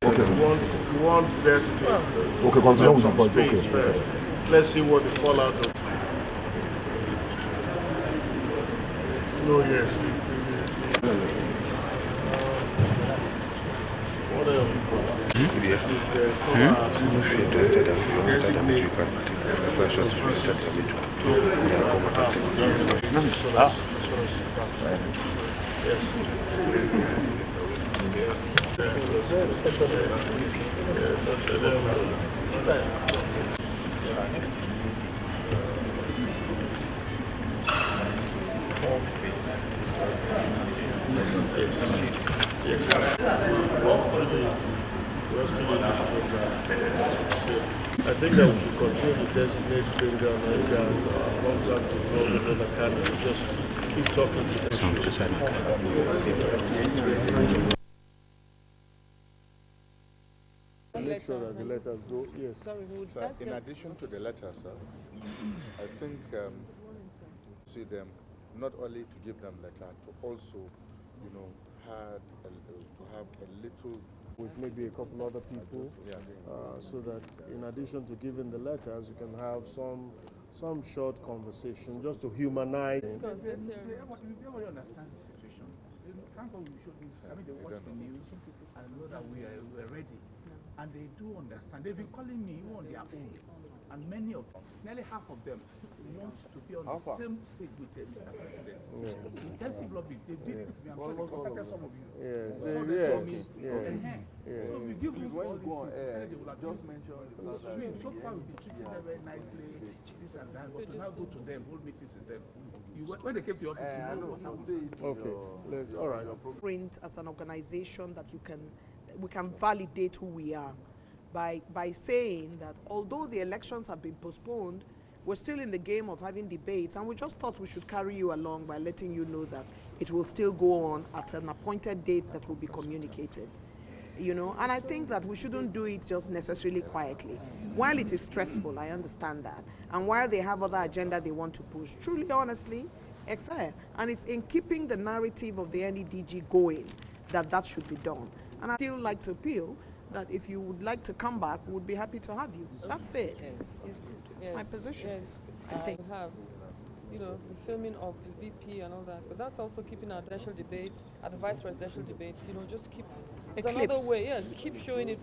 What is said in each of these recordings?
Okay. We want there to be Okay, continue with the some point. space Okay. first. Let's see what the fallout of. No, yes. What else? I think that we should continue to designate Bengal and as long as we can just keep talking to them. Make sure that the letters go. Yes. Sorry, So in addition to the letters, I think see them not only to give them letter, to also, to have a little With maybe a couple other people, so that in addition to giving the letters, you can have some short conversation just to humanize. Everybody understands the situation. Thank God we showed this. I mean, they watch the news and know that we are ready. And they do understand. They've been calling me on their own. And many of them, nearly half of them, want to be on the same stage with Mr. President. Intensive lobbying. They did. I'm sure they contacted some of you. Yes. So we give you all these things. They will just mention. So far, we've been treating them very nicely, this and that. But to now go to them, hold meetings with them. When they came to your office, you know what happened. Okay. All right. Print as an organization that we can validate who we are by saying that although the elections have been postponed, we're still in the game of having debates, and we just thought we should carry you along by letting you know that it will still go on at an appointed date that will be communicated. And I think that we shouldn't do it just necessarily quietly. While it is stressful, I understand that, and while they have other agenda they want to push, truly, honestly, excel. And it's in keeping the narrative of the NEDG going that should be done. And I still like to appeal that if you would like to come back, we would be happy to have you. That's it. Yes. It's my position. Yes, I have, the filming of the VP and all that, but that's also keeping our presidential debates, at the vice presidential debates, just keep, it's another way, keep showing it,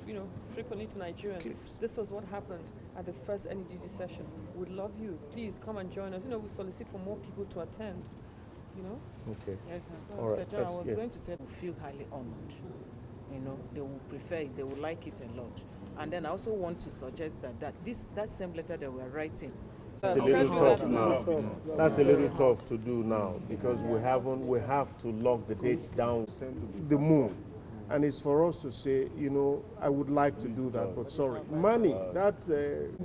frequently to Nigerians. Clips. This was what happened at the first NEDG session. We'd love you. Please come and join us. We solicit for more people to attend, Okay. Yes, sir. All right. Mr. John, I was going to say we feel highly honored. They will prefer it, they will like it a lot. And then I also want to suggest that same letter that we're writing. It's a little tough now. That's a little tough to do now because we have to lock the dates down the moon. And it's for us to say, I would like to do that, but sorry. Money, that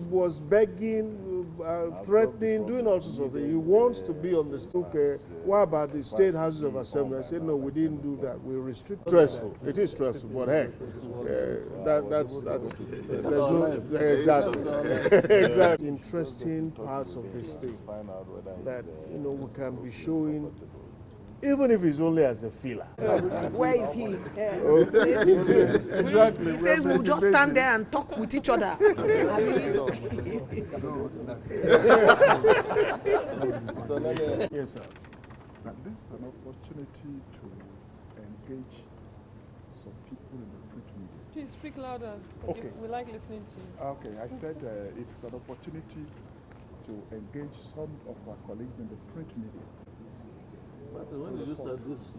was begging, threatening, doing all sorts of things. He wants to be on the stool. What about the state houses of assembly? I said, no, we didn't do that. We restrict. Stressful. It is stressful, but heck, there's no, exactly. Exactly. Interesting parts of this thing that, we can be showing. Even if it's only as a filler. Where is he? Exactly. He says we'll just stand there and talk with each other. Yes, sir. Now, this is an opportunity to engage some people in the print media. Please speak louder. Okay. We like listening to you. Okay, I said it's an opportunity to engage some of our colleagues in the print media. When you start this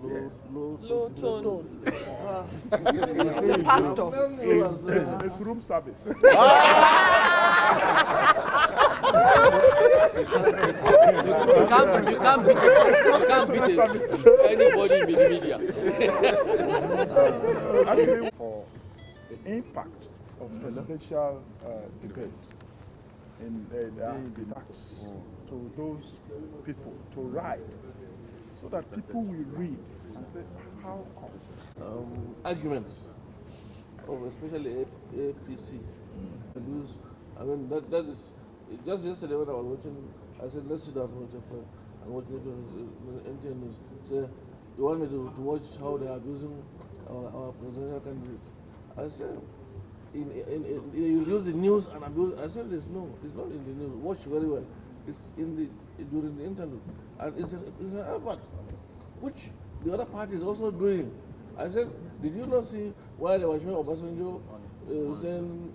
low tone. He's a pastor. It's room service. You can't beat anybody in the media. Actually, for the impact of presidential debate in the tax to those people to write, so that people will read and say, how come? Arguments of especially APC. That is, just yesterday when I was watching, I said, let's sit down and watch a friend. And watch MTN News. Say, you want me to watch how they are abusing our presidential candidate? I said, you use the news and abuse. I said, it's not in the news. Watch very well. It's during the interlude. And it's an advert, which the other party is also doing. I said, did you not see why they were showing Obasanjo saying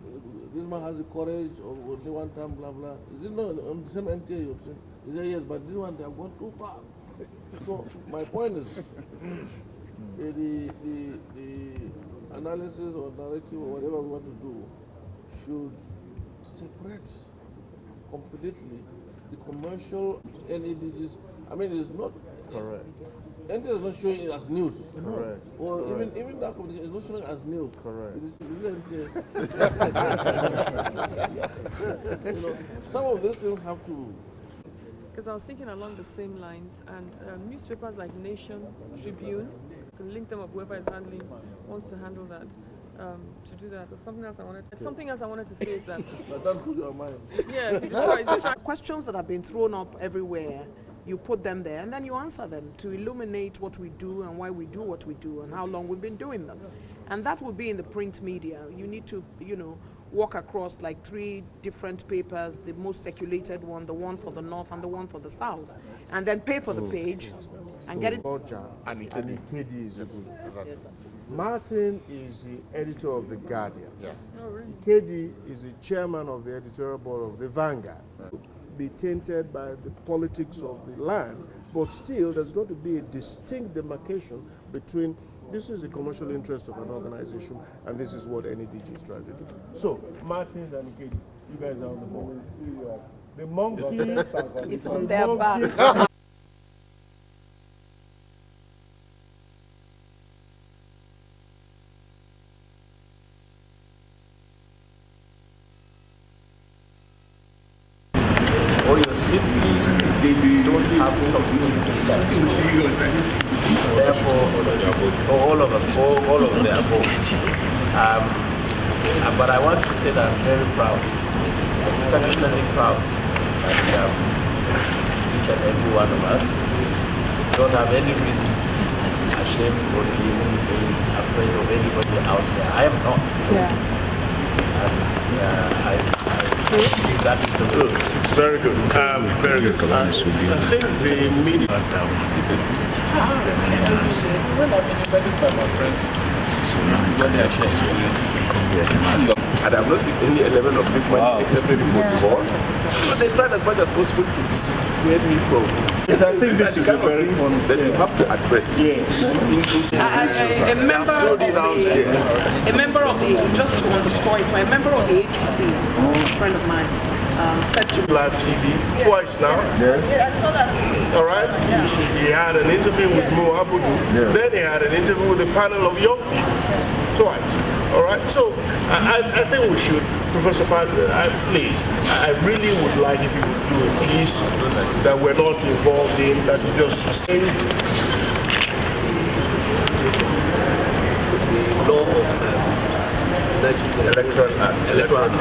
this man has the courage or they want time, blah, blah. Is it not on the same NTA you've seen? He said, yes, but this one they have gone too far. So my point is, the analysis or narrative or whatever we want to do should separate completely the commercial NEDs. I mean, it's not Correct. NTA is not showing it as news. Correct. Or Correct. even that communication is not showing it as news. Correct. It is NTA. You know, some of these things have to. Because I was thinking along the same lines, and newspapers like Nation, Tribune, you can link them up, whoever is wants to handle that, to do that. Or something else I wanted to say is that. But that's good your mind. Yes, it's right. Questions that have been thrown up everywhere, you put them there and then you answer them to illuminate what we do and why we do what we do and how long we've been doing them. And that will be in the print media. You need to, walk across like 3 different papers, the most circulated one, the one for the north and the one for the south, and then pay for the page and get it. Roger and Ikedi is good. Yes, sir. Martin is the editor of The Guardian. Yeah. Oh, really? Ikedi is the chairman of the editorial board of The Vanguard. Be tainted by the politics of the land, but still there's got to be a distinct demarcation between this is the commercial interest of an organization and this is what NEDG is trying to do. So, Martin and Ikedi, you guys are on the board. The monkey It's on their back. Or you're simply they don't have something to say. Therefore, all of the above. But I want to say that I'm very proud, exceptionally proud, that each and every one of us don't have any reason to be ashamed or to even be afraid of anybody out there. I am not. Yeah. I believe that is the way. Very good. Very good. I think the media. When I've been invited by my friends, when they are and I've not seen any element of big money except maybe for divorce. So they tried as much as possible to dissuade me from. Yes, I think this is a very fun that you have to address. Yes. A member of the, just to underscore, is my member of the APC, a friend of mine, said to me. Live TV twice now. Yeah, I saw that. All right. He had an interview with Mo Abudu. Then he had an interview with a panel of young people. Twice. All right. So I think we should, Professor Pat, please. I really would like if you would do a piece that we're not involved in, that you just sustain. The law of electoral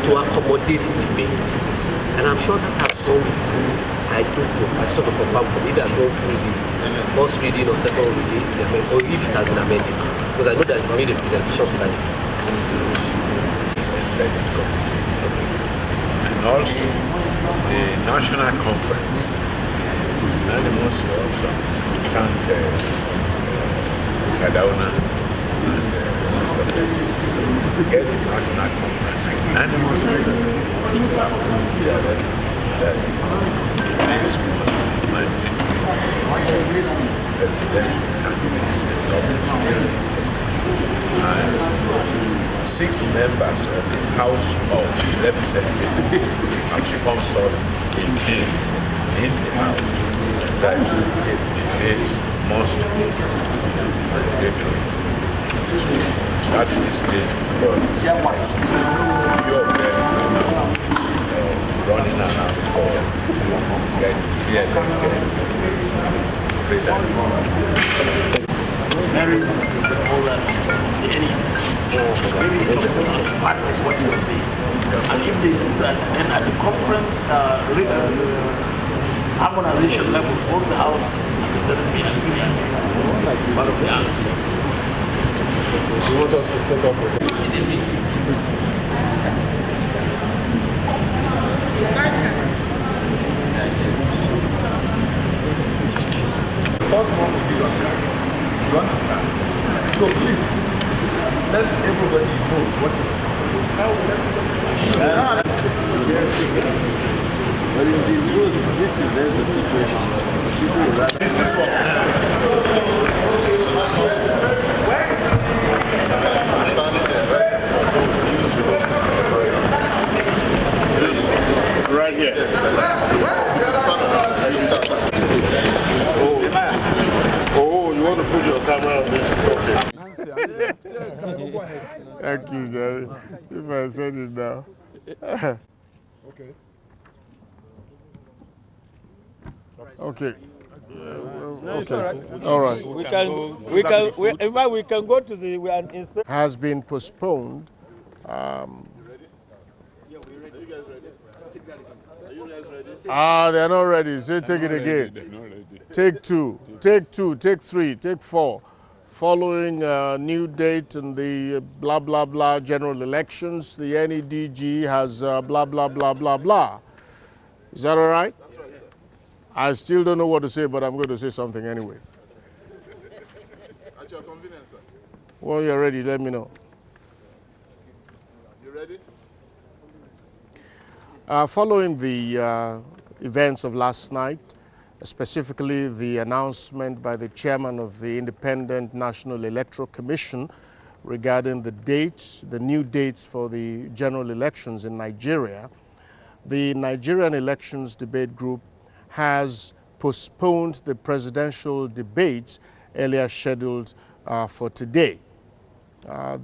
to accommodate debate. And I'm sure that I've gone through, I don't know, I sort of confirm for me that I've gone through the first reading or second reading, or if it has been amended. Because I know that you made a presentation to that. The Senate Committee. And also the National Conference. And I must also thank Sadauna and Professor to get the National Conference. And I must also that this presidential candidates and governors. And 6 members of the House of Representatives have sponsored a bill in the House that debate must be mandatory. That's the state for this election. Few of them are now running around for merits all that any maybe talk about partners what you were saying. And if they do that, then at the conference harmonization level, both the House and the Senate be agreed part of the answer. You want us to set up with them? First one will be your test. You understand? So please, let's everybody know what is But in the truth, this is the situation. this one. Right here. Oh, you want to put your camera on this? Okay. Thank you, Jerry. If I said it now. Okay. Okay. Okay. All right. We can go to the inspect. Has been postponed. They're not ready. Say take it again. Take two, take three, take four. Following a new date in the blah, blah, blah general elections, the NEDG has blah, blah, blah, blah, blah. Is that all right? I still don't know what to say, but I'm going to say something anyway. At your convenience, sir. When you're ready, let me know. You ready? Following the events of last night, specifically the announcement by the chairman of the Independent National Electoral Commission regarding the dates, the new dates for the general elections in Nigeria, the Nigerian Elections Debate Group has postponed the presidential debates earlier scheduled for today.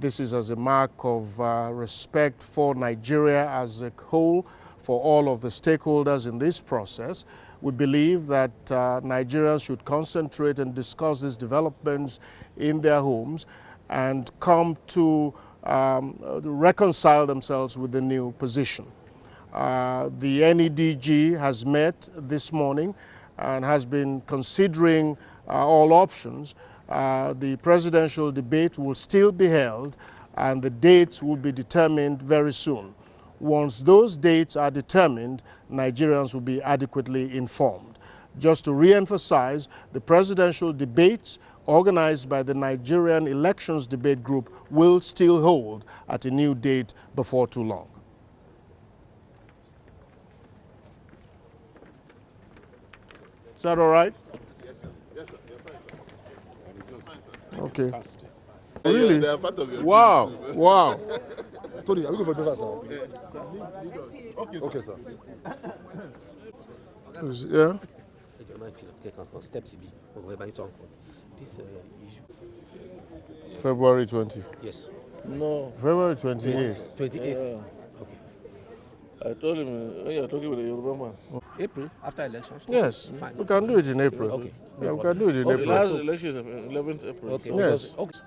This is as a mark of respect for Nigeria as a whole, for all of the stakeholders in this process. We believe that Nigerians should concentrate and discuss these developments in their homes and come to reconcile themselves with the new position. The NEDG has met this morning and has been considering all options. The presidential debate will still be held and the dates will be determined very soon. Once those dates are determined, Nigerians will be adequately informed. Just to re-emphasize, the presidential debates organized by the Nigerian Elections Debate Group will still hold at a new date before too long. Is that all right? Yes, sir. Yes, sir. You're fine, sir. Okay. Really? They are part of your wow. team too. Wow. Tony, are we going for dinner, sir? Okay, Okay, sir. Yeah. This issue. February 20. Yes. No. February 28. 28th. I told him, you're talking with the Yoruba man. April, after elections? Yes. Fine. We can do it in April. Okay. Yeah, we can do it in The April. last election is 11th April. Okay. So Yes. Okay.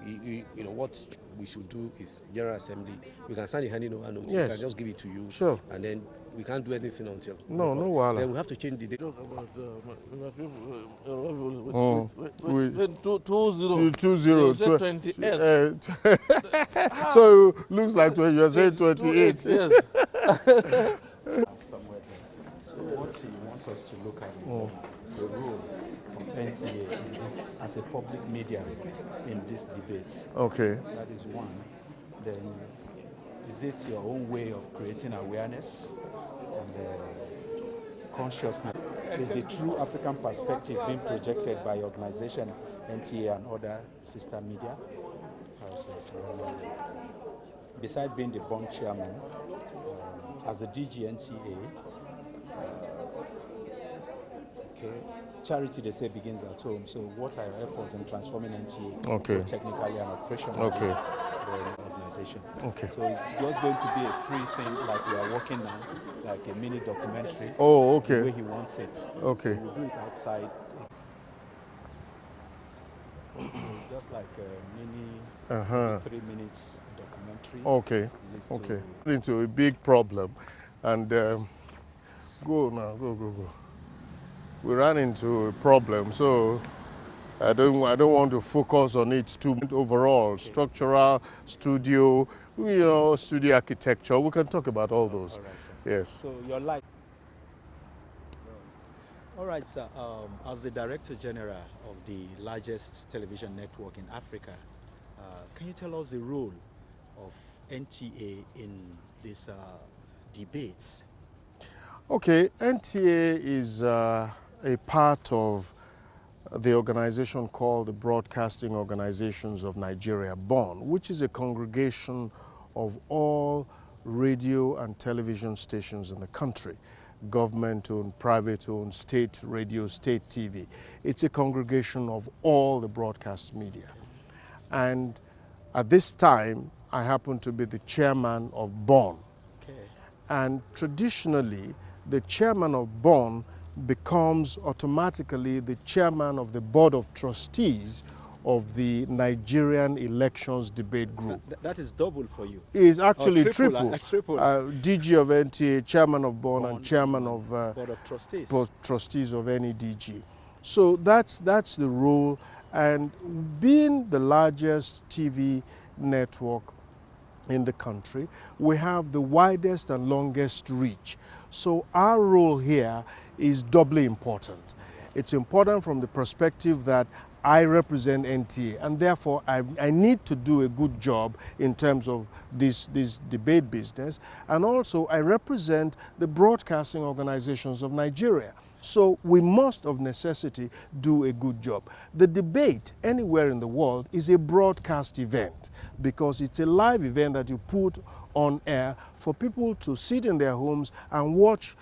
You know what we should do is General Assembly. We can sign the handing over notice. Yes. We can just give it to you. Sure. And then we can't do anything until. No, no wahala. Then we have to change the date. talk about my people. Wait. 20. 20. You said 28. So it looks like you're saying 28. Yes. So what he wants us to look at is the role of NTA in this, as a public media in this debate. Okay. That is one. Then is it your own way of creating awareness and consciousness? Is the true African perspective being projected by your organization, NTA, and other sister media houses? Besides being the board chairman, as a DG NTA, okay, charity, they say, begins at home. So what are your efforts in transforming NTA Okay. technically and operationally Okay. the organization? Okay. So it's just going to be a free thing, like we are working now, like a mini documentary. Oh, okay. The way he wants it. Okay. So we'll do it outside. Just like a mini 3 minutes documentary. Okay. Okay. Into a big problem, and go now, go. We ran into a problem, so I don't want to focus on it too much. Overall, structural, studio, studio architecture. We can talk about all those. All right, yes. So your life. All right, sir. As the Director General of the largest television network in Africa, can you tell us the role of NTA in these debates? Okay, NTA is a part of the organization called the Broadcasting Organizations of Nigeria, BON, which is a congregation of all radio and television stations in the country, government-owned, private-owned, state radio, state TV. It's a congregation of all the broadcast media. And at this time, I happen to be the chairman of BON. Okay. And traditionally, the chairman of BON becomes automatically the chairman of the board of trustees of the Nigerian Elections Debate Group. That is double for you. It's actually triple. DG of NTA, chairman of BON, and chairman of board of trustees. Trustees of any DG. So that's the role. And being the largest TV network in the country, we have the widest and longest reach. So our role here is doubly important. It's important from the perspective that I represent NTA, and therefore I need to do a good job in terms of this debate business, and also I represent the broadcasting organizations of Nigeria. So we must of necessity do a good job. The debate anywhere in the world is a broadcast event because it's a live event that you put on air for people to sit in their homes and watch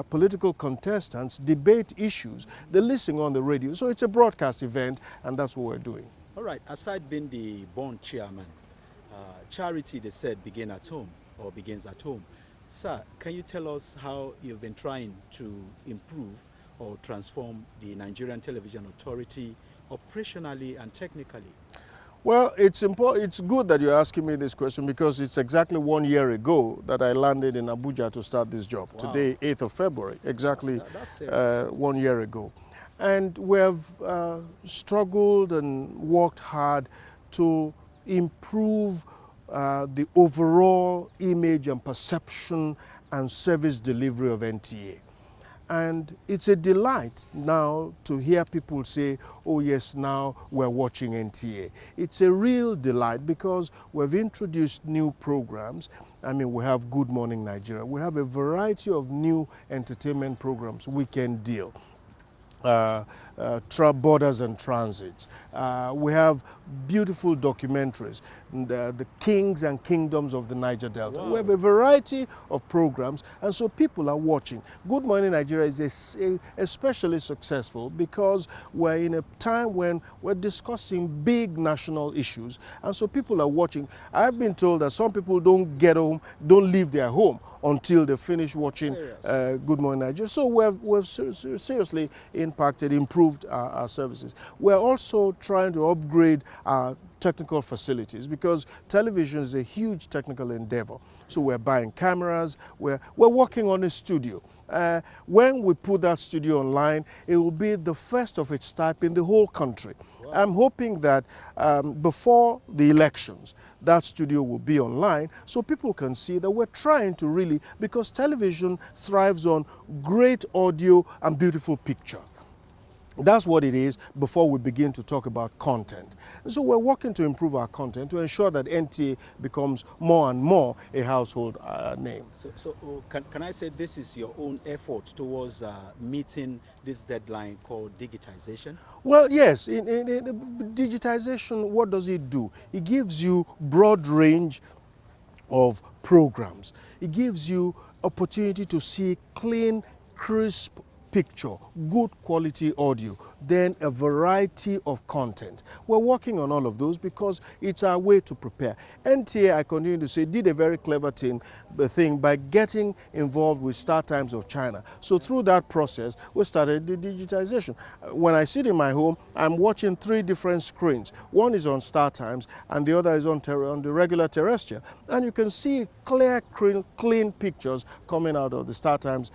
political contestants debate issues. They listen on the radio. So it's a broadcast event, and that's what we're doing. All right. Aside being the BON chairman, charity, they said, begins at home. Sir, can you tell us how you've been trying to improve or transform the Nigerian Television Authority operationally and technically? Well, it's important. It's good that you're asking me this question because it's exactly 1 year ago that I landed in Abuja to start this job. Wow. Today, 8th of February, exactly 1 year ago. And we have struggled and worked hard to improve the overall image and perception and service delivery of NTA. And it's a delight now to hear people say, oh yes, now we're watching NTA. It's a real delight because we've introduced new programs. I mean, we have Good Morning Nigeria. We have a variety of new entertainment programs, Weekend Deal, Borders and Transits. We have beautiful documentaries, the Kings and Kingdoms of the Niger Delta. Wow. We have a variety of programs, and so people are watching. Good Morning Nigeria is especially successful because we're in a time when we're discussing big national issues, and so people are watching. I've been told that some people don't get home, don't leave their home until they finish watching Good Morning Nigeria. So we've seriously improved our services. We're also trying to upgrade our technical facilities because television is a huge technical endeavor. So we're buying cameras, we're working on a studio. When we put that studio online, it will be the first of its type in the whole country. Wow. I'm hoping that before the elections, that studio will be online so people can see that we're trying to really, because television thrives on great audio and beautiful picture. That's what it is before we begin to talk about content. And so we're working to improve our content to ensure that NTA becomes more and more a household name. So can I say this is your own effort towards meeting this deadline called digitization? Well, yes. In digitization, what does it do? It gives you broad range of programs. It gives you opportunity to see clean, crisp picture, good quality audio, then a variety of content. We're working on all of those because it's our way to prepare. NTA, I continue to say, did a very clever thing by getting involved with Star Times of China. So through that process, we started the digitization. When I sit in my home, I'm watching 3 different screens. One is on Star Times and the other is on the regular terrestrial. And you can see clear, clean pictures coming out of the Star Times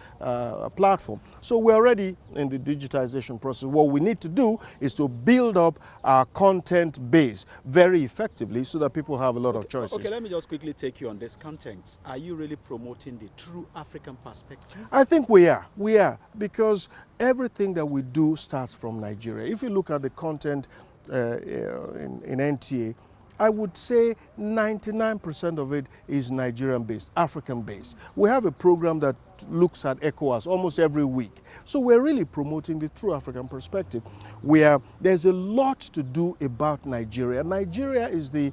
platform. So we're already in the digitization process. What we need to do is to build up our content base very effectively so that people have a lot of choices. Okay, let me just quickly take you on this content. Are you really promoting the true African perspective? I think we are, because everything that we do starts from Nigeria. If you look at the content in NTA, I would say 99% of it is Nigerian-based, African-based. We have a program that looks at ECOWAS almost every week. So we're really promoting the true African perspective, where there's a lot to do about Nigeria. Nigeria is the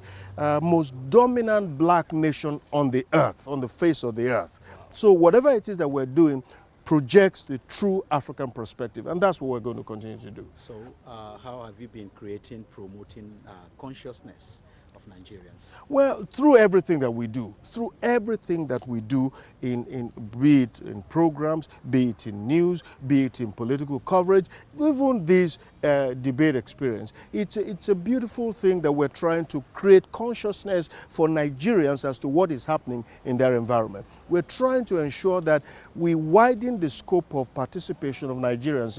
most dominant black nation on the earth, on the face of the earth. So whatever it is that we're doing projects the true African perspective, and that's what we're going to continue to do. So how have you been promoting consciousness of Nigerians? Well, through everything that we do, in be it in programs, be it in news, be it in political coverage, even this debate experience. It's a beautiful thing that we're trying to create consciousness for Nigerians as to what is happening in their environment. We're trying to ensure that we widen the scope of participation of Nigerians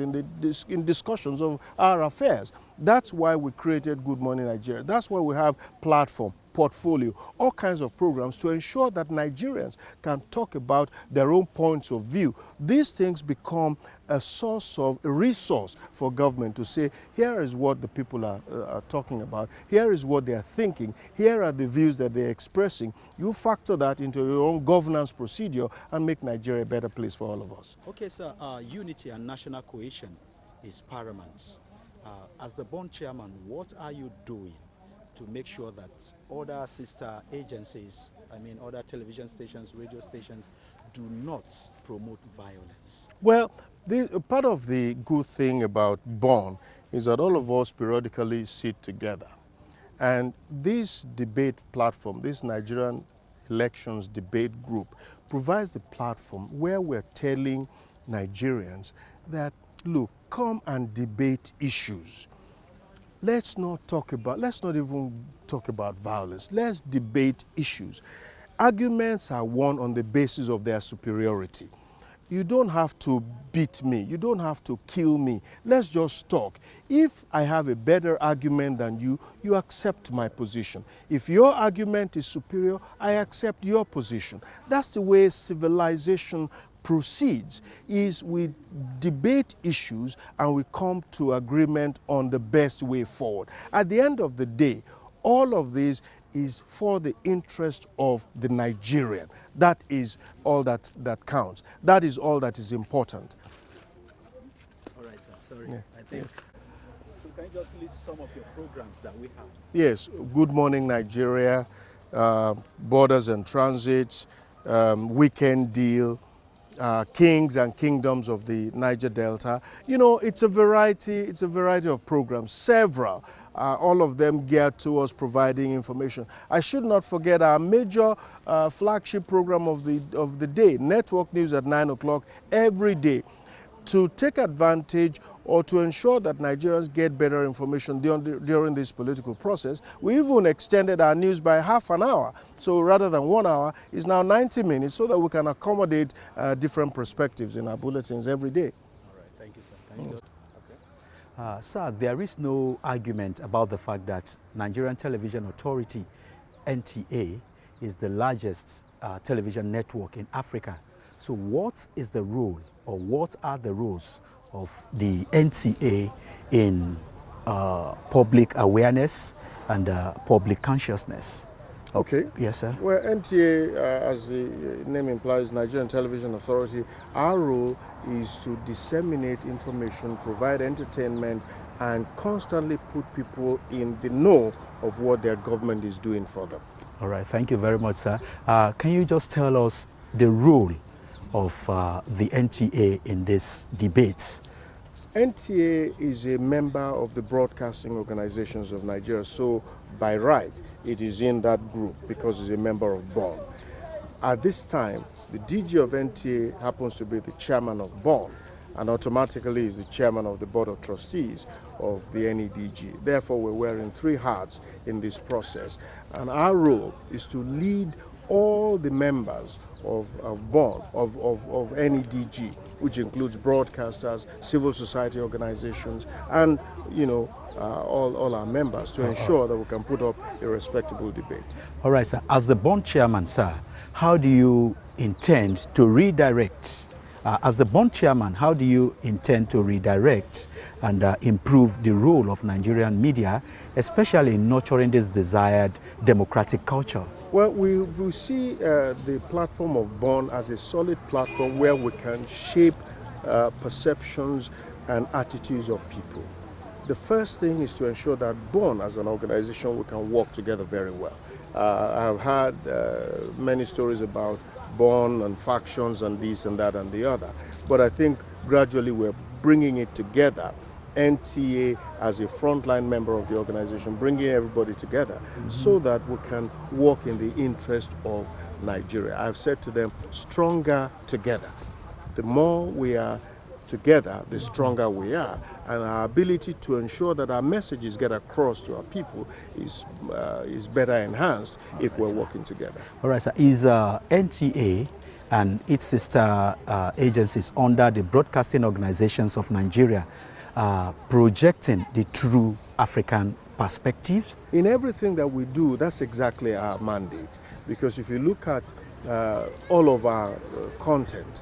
in discussions of our affairs. That's why we created Good Morning Nigeria. That's why we have platform, portfolio, all kinds of programs to ensure that Nigerians can talk about their own points of view. These things become a resource for government to say, here is what the people are talking about, here is what they are thinking, here are the views that they're expressing. You factor that into your own governance procedure and make Nigeria a better place for all of us. Okay, sir, unity and national cohesion is paramount. As the board chairman, what are you doing to make sure that other sister agencies, other television stations, radio stations, do not promote violence? Well, part of the good thing about BORN is that all of us periodically sit together. And this debate platform, this Nigerian elections debate group, provides the platform where we're telling Nigerians that, look, come and debate issues. Let's not even talk about violence. Let's debate issues. Arguments are won on the basis of their superiority. You don't have to beat me. You don't have to kill me. Let's just talk. If I have a better argument than you, you accept my position. If your argument is superior, I accept your position. That's the way civilization proceeds, is we debate issues and we come to agreement on the best way forward. At the end of the day, all of this is for the interest of the Nigerian. That is all that counts. That is all that is important. All right, sir. Sorry. Yeah. I think. So can you just list some of your programs that we have? Yes. Good Morning Nigeria, Borders and Transits, Weekend Deal, Kings and Kingdoms of the Niger Delta. You know, it's a variety of programs, several. All of them geared towards providing information. I should not forget our major flagship program of the day, Network News at 9 o'clock every day, to take advantage or to ensure that Nigerians get better information during this political process. We even extended our news by half an hour. So rather than 1 hour, it's now 90 minutes so that we can accommodate different perspectives in our bulletins every day. All right, thank you, sir. Thank you. Sir, there is no argument about the fact that Nigerian Television Authority, NTA, is the largest television network in Africa. So what is the role, or what are the roles of the NTA in public awareness and public consciousness? Okay. Yes, sir. Well, NTA, as the name implies, Nigerian Television Authority, our role is to disseminate information, provide entertainment, and constantly put people in the know of what their government is doing for them. All right. Thank you very much, sir. Can you just tell us the role of the NTA in this debate? NTA is a member of the Broadcasting Organizations of Nigeria, so by right, it is in that group because it's a member of BORN. At this time, the DG of NTA happens to be the chairman of BORN, and automatically is the chairman of the Board of Trustees of the NEDG. Therefore, we're wearing three hats in this process, and our role is to lead all the members of BON, of NEDG, which includes broadcasters, civil society organizations, and all our members to ensure that we can put up a respectable debate. All right, sir. As the BON chairman, sir, how do you intend to redirect? As the BON chairman, how do you intend to redirect and improve the role of Nigerian media, especially in nurturing this desired democratic culture? Well, we see the platform of BON as a solid platform where we can shape perceptions and attitudes of people. The first thing is to ensure that BON as an organization, we can work together very well. I've had many stories about BON and factions and this and that and the other, but I think gradually we're bringing it together. NTA as a frontline member of the organization, bringing everybody together so that we can work in the interest of Nigeria. I've said to them, stronger together. The more we are together, the stronger we are, and our ability to ensure that our messages get across to our people is better enhanced if we're working together. All right, sir. Is NTA and its sister agencies under the Broadcasting Organizations of Nigeria projecting the true African perspectives? In everything that we do, that's exactly our mandate. Because if you look at all of our content,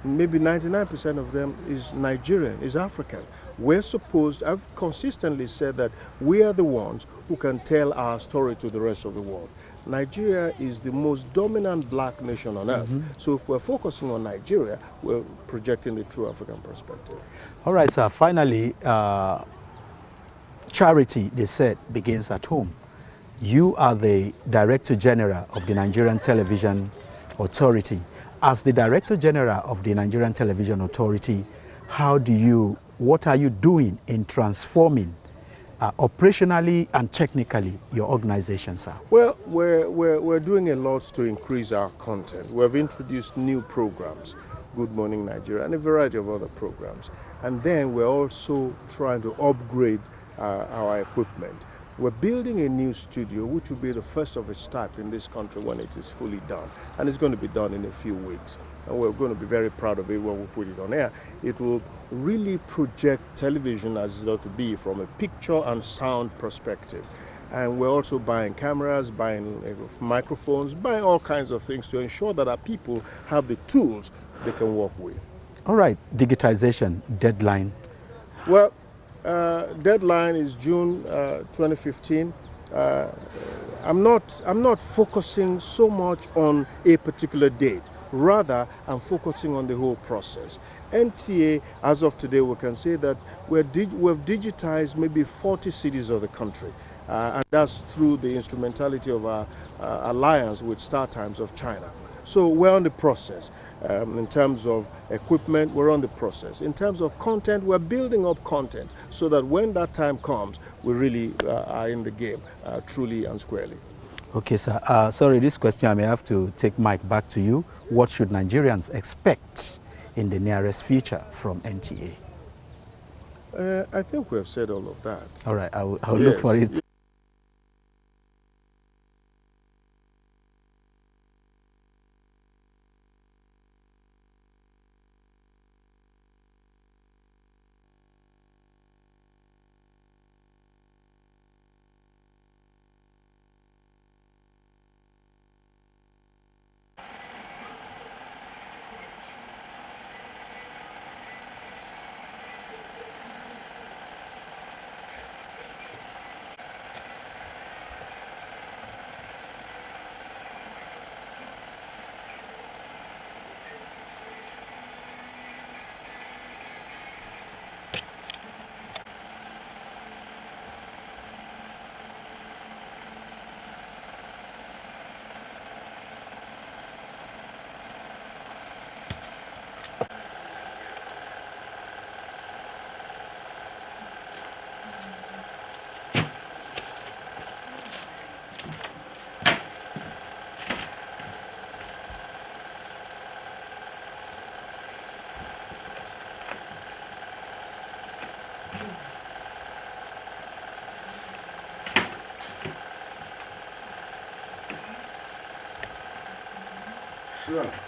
maybe 99% of them is Nigerian, is African. We're supposed, I've consistently said that we are the ones who can tell our story to the rest of the world. Nigeria is the most dominant black nation on earth. So if we're focusing on Nigeria, we're projecting the true African perspective. All right, sir. Finally, charity, they said, begins at home. You are the Director General of the Nigerian Television Authority. As the Director General of the Nigerian Television Authority, what are you doing in transforming operationally and technically your organization, sir? Well, we're doing a lot to increase our content. We have introduced new programs, Good Morning Nigeria, and a variety of other programs. And then we're also trying to upgrade our equipment. We're building a new studio, which will be the first of its type in this country when it is fully done. And it's going to be done in a few weeks. And we're going to be very proud of it when we put it on air. It will really project television as it ought to be from a picture and sound perspective. And we're also buying cameras, buying microphones, buying all kinds of things to ensure that our people have the tools they can work with. All right, digitization deadline. Well, deadline is June 2015. I'm not focusing so much on a particular date. Rather, I'm focusing on the whole process. NTA, as of today, we can say that we've digitized maybe 40 cities of the country. And that's through the instrumentality of our alliance with StarTimes of China. So we're on the process. In terms of equipment, we're on the process. In terms of content, we're building up content so that when that time comes, we really are in the game, truly and squarely. Okay, sir. Sorry, this question I may have to take Mike back to you. What should Nigerians expect in the nearest future from NTA? I think we have said all of that. All right, I'll look for it. Sure.